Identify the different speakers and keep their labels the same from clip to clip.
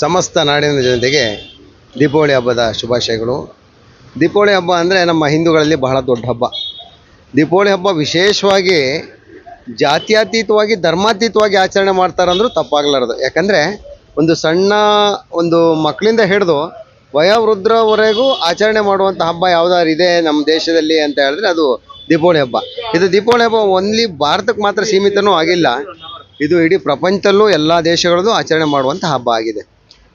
Speaker 1: ಸಮಸ್ತ ನಾಡಿನ ಜನತೆಗೆ ದೀಪಾವಳಿ ಹಬ್ಬದ ಶುಭಾಶಯಗಳು. ದೀಪಾವಳಿ ಹಬ್ಬ ಅಂದರೆ ನಮ್ಮ ಹಿಂದೂಗಳಲ್ಲಿ ಬಹಳ ದೊಡ್ಡ ಹಬ್ಬ. ದೀಪಾವಳಿ ಹಬ್ಬ ವಿಶೇಷವಾಗಿ ಜಾತ್ಯತೀತವಾಗಿ ಧರ್ಮಾತೀತವಾಗಿ ಆಚರಣೆ ಮಾಡ್ತಾರಂದ್ರೂ ತಪ್ಪಾಗಲಾರದು. ಯಾಕಂದರೆ ಒಂದು ಸಣ್ಣ ಒಂದು ಮಕ್ಕಳಿಂದ ಹಿಡಿದು ವಯೋವೃದ್ಧರವರೆಗೂ ಆಚರಣೆ ಮಾಡುವಂಥ ಹಬ್ಬ ಯಾವುದಾದ್ರು ಇದೆ ನಮ್ಮ ದೇಶದಲ್ಲಿ ಅಂತ ಹೇಳಿದ್ರೆ ಅದು ದೀಪಾವಳಿ ಹಬ್ಬ. ಇದು ದೀಪಾವಳಿ ಹಬ್ಬ ಓನ್ಲಿ ಭಾರತಕ್ಕೆ ಮಾತ್ರ ಸೀಮಿತನೂ ಆಗಿಲ್ಲ, ಇದು ಇಡೀ ಪ್ರಪಂಚದಲ್ಲೂ ಎಲ್ಲ ದೇಶಗಳಲ್ಲೂ ಆಚರಣೆ ಮಾಡುವಂಥ ಹಬ್ಬ ಆಗಿದೆ.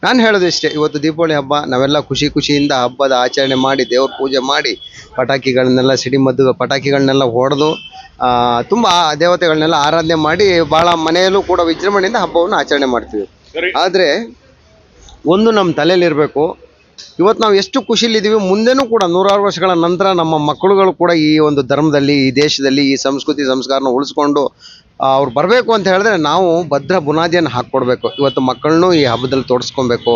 Speaker 1: ನಾನು ಹೇಳೋದು ಇಷ್ಟೇ, ಇವತ್ತು ದೀಪಾವಳಿ ಹಬ್ಬ ನಾವೆಲ್ಲ ಖುಷಿಯಿಂದ ಹಬ್ಬದ ಆಚರಣೆ ಮಾಡಿ ದೇವ್ರ ಪೂಜೆ ಮಾಡಿ ಪಟಾಕಿಗಳನ್ನೆಲ್ಲ ಸಿಡಿಮದ್ದು ಪಟಾಕಿಗಳನ್ನೆಲ್ಲ ಹೊಡೆದು ತುಂಬ ದೇವತೆಗಳನ್ನೆಲ್ಲ ಆರಾಧನೆ ಮಾಡಿ ಭಾಳ ಮನೆಯಲ್ಲೂ ಕೂಡ ವಿಜೃಂಭಣೆಯಿಂದ ಹಬ್ಬವನ್ನು ಆಚರಣೆ ಮಾಡ್ತೀವಿ. ಆದರೆ ಒಂದು ನಮ್ಮ ತಲೆಯಲ್ಲಿರಬೇಕು, ಇವತ್ತು ನಾವು ಎಷ್ಟು ಖುಷಿಲಿದ್ದೀವಿ, ಮುಂದೆನೂ ಕೂಡ ನೂರಾರು ವರ್ಷಗಳ ನಂತರ ನಮ್ಮ ಮಕ್ಕಳುಗಳು ಕೂಡ ಈ ಒಂದು ಧರ್ಮದಲ್ಲಿ, ಈ ದೇಶದಲ್ಲಿ ಈ ಸಂಸ್ಕೃತಿ ಸಂಸ್ಕಾರನ ಉಳಿಸ್ಕೊಂಡು ಅವ್ರು ಬರಬೇಕು ಅಂತ ಹೇಳಿದ್ರೆ ನಾವು ಭದ್ರ ಬುನಾದಿಯನ್ನು ಹಾಕ್ಕೊಡ್ಬೇಕು. ಇವತ್ತು ಮಕ್ಕಳನ್ನೂ ಈ ಹಬ್ಬದಲ್ಲಿ ತೊಡಸ್ಕೊಬೇಕು,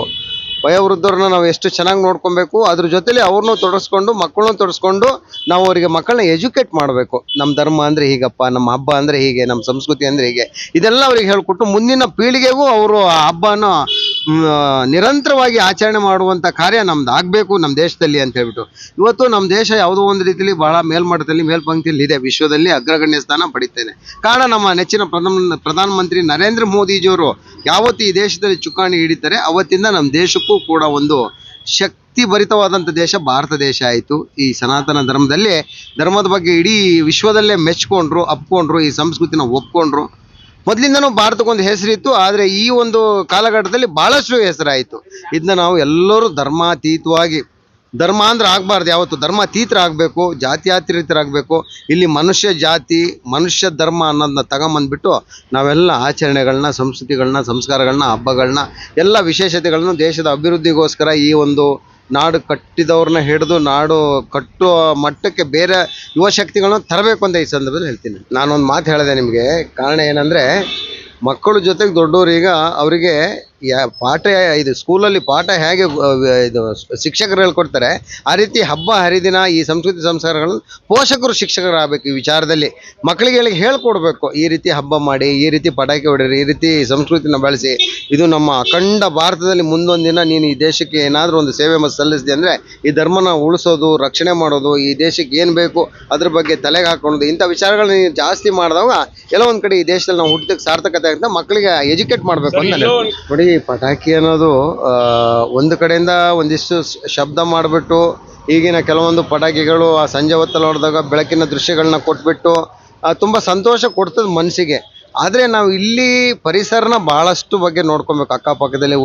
Speaker 1: ವಯೋವೃದ್ಧರನ್ನ ನಾವು ಎಷ್ಟು ಚೆನ್ನಾಗಿ ನೋಡ್ಕೊಬೇಕು, ಅದ್ರ ಜೊತೆಲಿ ಅವ್ರನ್ನೂ ತೊಡಸ್ಕೊಂಡು ಮಕ್ಕಳನ್ನೂ ತೊಡಸ್ಕೊಂಡು ನಾವು ಅವರಿಗೆ ಮಕ್ಕಳನ್ನ ಎಜುಕೇಟ್ ಮಾಡಬೇಕು. ನಮ್ಮ ಧರ್ಮ ಅಂದರೆ ಹೀಗಪ್ಪ, ನಮ್ಮ ಹಬ್ಬ ಅಂದರೆ ಹೀಗೆ, ನಮ್ಮ ಸಂಸ್ಕೃತಿ ಅಂದರೆ ಹೀಗೆ, ಇದೆಲ್ಲ ಅವ್ರಿಗೆ ಹೇಳ್ಕೊಟ್ಟು ಮುಂದಿನ ಪೀಳಿಗೆಗೂ ಅವರು ಆ ಹಬ್ಬನ ನಿರಂತರವಾಗಿ ಆಚರಣೆ ಮಾಡುವಂಥ ಕಾರ್ಯ ನಮ್ದು ಆಗಬೇಕು ನಮ್ಮ ದೇಶದಲ್ಲಿ ಅಂತ ಹೇಳ್ಬಿಟ್ಟು. ಇವತ್ತು ನಮ್ಮ ದೇಶ ಯಾವುದೋ ಒಂದು ರೀತಿಯಲ್ಲಿ ಬಹಳ ಮೇಲ್ಮಟ್ಟದಲ್ಲಿ ಮೇಲ್ಪಂಕ್ತಿಯಲ್ಲಿ ಇದೆ, ವಿಶ್ವದಲ್ಲಿ ಅಗ್ರಗಣ್ಯ ಸ್ಥಾನ ಪಡಿತೇನೆ. ಕಾರಣ ನಮ್ಮ ನೆಚ್ಚಿನ ಪ್ರಧಾನಮಂತ್ರಿ ನರೇಂದ್ರ ಮೋದಿಜಿಯವರು ಯಾವತ್ತು ಈ ದೇಶದಲ್ಲಿ ಚುಕ್ಕಾಣಿ ಹಿಡಿತಾರೆ ಅವತ್ತಿಂದ ನಮ್ಮ ದೇಶಕ್ಕೂ ಕೂಡ ಒಂದು ಶಕ್ತಿ ಭರಿತವಾದಂಥ ದೇಶ ಭಾರತ ದೇಶ ಆಯಿತು. ಈ ಸನಾತನ ಧರ್ಮದ ಬಗ್ಗೆ ಇಡೀ ವಿಶ್ವದಲ್ಲೇ ಮೆಚ್ಕೊಂಡ್ರು, ಅಪ್ಕೊಂಡ್ರು, ಈ ಸಂಸ್ಕೃತಿನ ಒಪ್ಕೊಂಡ್ರು. ಮೊದಲಿಂದನೂ ಭಾರತಕ್ಕೊಂದು ಹೆಸರಿತ್ತು, ಆದರೆ ಈ ಒಂದು ಕಾಲಘಟ್ಟದಲ್ಲಿ ಭಾಳಷ್ಟು ಹೆಸರಾಯಿತು. ಇದನ್ನ ನಾವು ಎಲ್ಲರೂ ಧರ್ಮಾತೀತವಾಗಿ, ಧರ್ಮ ಅಂದ್ರೆ ಆಗಬಾರ್ದು, ಯಾವತ್ತು ಧರ್ಮಾತೀತರಾಗಬೇಕು, ಜಾತ್ಯತೀತರಾಗಬೇಕು. ಇಲ್ಲಿ ಮನುಷ್ಯ ಜಾತಿ ಮನುಷ್ಯ ಧರ್ಮ ಅನ್ನೋದನ್ನ ತಗೊಂಬಂದ್ಬಿಟ್ಟು ನಾವೆಲ್ಲ ಆಚರಣೆಗಳನ್ನ, ಸಂಸ್ಕೃತಿಗಳನ್ನ, ಸಂಸ್ಕಾರಗಳನ್ನ, ಹಬ್ಬಗಳನ್ನ, ಎಲ್ಲ ವಿಶೇಷತೆಗಳನ್ನು ದೇಶದ ಅಭಿವೃದ್ಧಿಗೋಸ್ಕರ ಈ ಒಂದು ನಾಡು ಕಟ್ಟಿದವ್ರನ್ನ ಹಿಡಿದು ನಾಡು ಕಟ್ಟುವ ಮಟ್ಟಕ್ಕೆ ಬೇರೆ ಯುವಶಕ್ತಿಗಳನ್ನ ತರಬೇಕು ಅಂತ ಈ ಸಂದರ್ಭದಲ್ಲಿ ಹೇಳ್ತೀನಿ. ನಾನೊಂದು ಮಾತು ಹೇಳಿದೆ ನಿಮಗೆ, ಕಾರಣ ಏನಂದರೆ ಮಕ್ಕಳ ಜೊತೆಗೆ ದೊಡ್ಡವರು ಈಗ ಅವರಿಗೆ ಪಾಠ ಇದು ಸ್ಕೂಲಲ್ಲಿ ಪಾಠ ಹೇಗೆ ಇದು ಶಿಕ್ಷಕರು ಹೇಳ್ಕೊಡ್ತಾರೆ, ಆ ರೀತಿ ಹಬ್ಬ ಹರಿದಿನ ಈ ಸಂಸ್ಕೃತಿ ಸಂಸ್ಕಾರಗಳನ್ನು ಪೋಷಕರು ಶಿಕ್ಷಕರಾಗಬೇಕು. ಈ ವಿಚಾರದಲ್ಲಿ ಮಕ್ಕಳಿಗೆ ಹೇಳ್ಕೊಡ್ಬೇಕು, ಈ ರೀತಿ ಹಬ್ಬ ಮಾಡಿ, ಈ ರೀತಿ ಪಟಾಕಿ ಹೊಡೀರಿ, ಈ ರೀತಿ ಸಂಸ್ಕೃತಿನ ಬೆಳೆಸಿ, ಇದು ನಮ್ಮ ಅಖಂಡ ಭಾರತದಲ್ಲಿ ಮುಂದೊಂದು ದಿನ ನೀನು ಈ ದೇಶಕ್ಕೆ ಏನಾದರೂ ಒಂದು ಸೇವೆ ಸಲ್ಲಿಸಿದೆ ಅಂದರೆ ಈ ಧರ್ಮನ ಉಳಿಸೋದು, ರಕ್ಷಣೆ ಮಾಡೋದು, ಈ ದೇಶಕ್ಕೆ ಏನು ಬೇಕು ಅದ್ರ ಬಗ್ಗೆ ತಲೆಗೆ ಹಾಕೊಳ್ಳೋದು, ಇಂಥ ವಿಚಾರಗಳನ್ನ ನೀನು ಜಾಸ್ತಿ ಮಾಡಿದಾಗ ಎಲ್ಲೋ ಒಂದು ಕಡೆ ಈ ದೇಶದಲ್ಲಿ ನಾವು ಹುಟ್ಟಿದಕ್ಕೆ ಸಾರ್ಥಕತೆ ಅಂತ ಮಕ್ಕಳಿಗೆ ಎಜುಕೇಟ್ ಮಾಡಬೇಕು ಅಂತ ನೋಡಿ. ಪಟಾಕಿ ಅನ್ನೋದು ಒಂದು ಕಡೆಯಿಂದ ಒಂದಿಷ್ಟು ಶಬ್ದ ಮಾಡಿಬಿಟ್ಟು ಈಗಿನ ಕೆಲವೊಂದು ಪಟಾಕಿಗಳು ಆ ಸಂಜೆ ಹೊತ್ತಲ್ಲಿ ಹೊಡೆದಾಗ ಬೆಳಕಿನ ದೃಶ್ಯಗಳನ್ನ ಕೊಟ್ಬಿಟ್ಟು ತುಂಬ ಸಂತೋಷ ಕೊಡ್ತದೆ ಮನಸ್ಸಿಗೆ. ಆದರೆ ನಾವು ಇಲ್ಲಿ ಪರಿಸರನ ಭಾಳಷ್ಟು ಬಗ್ಗೆ ನೋಡ್ಕೊಬೇಕು. ಅಕ್ಕಪಕ್ಕದಲ್ಲಿ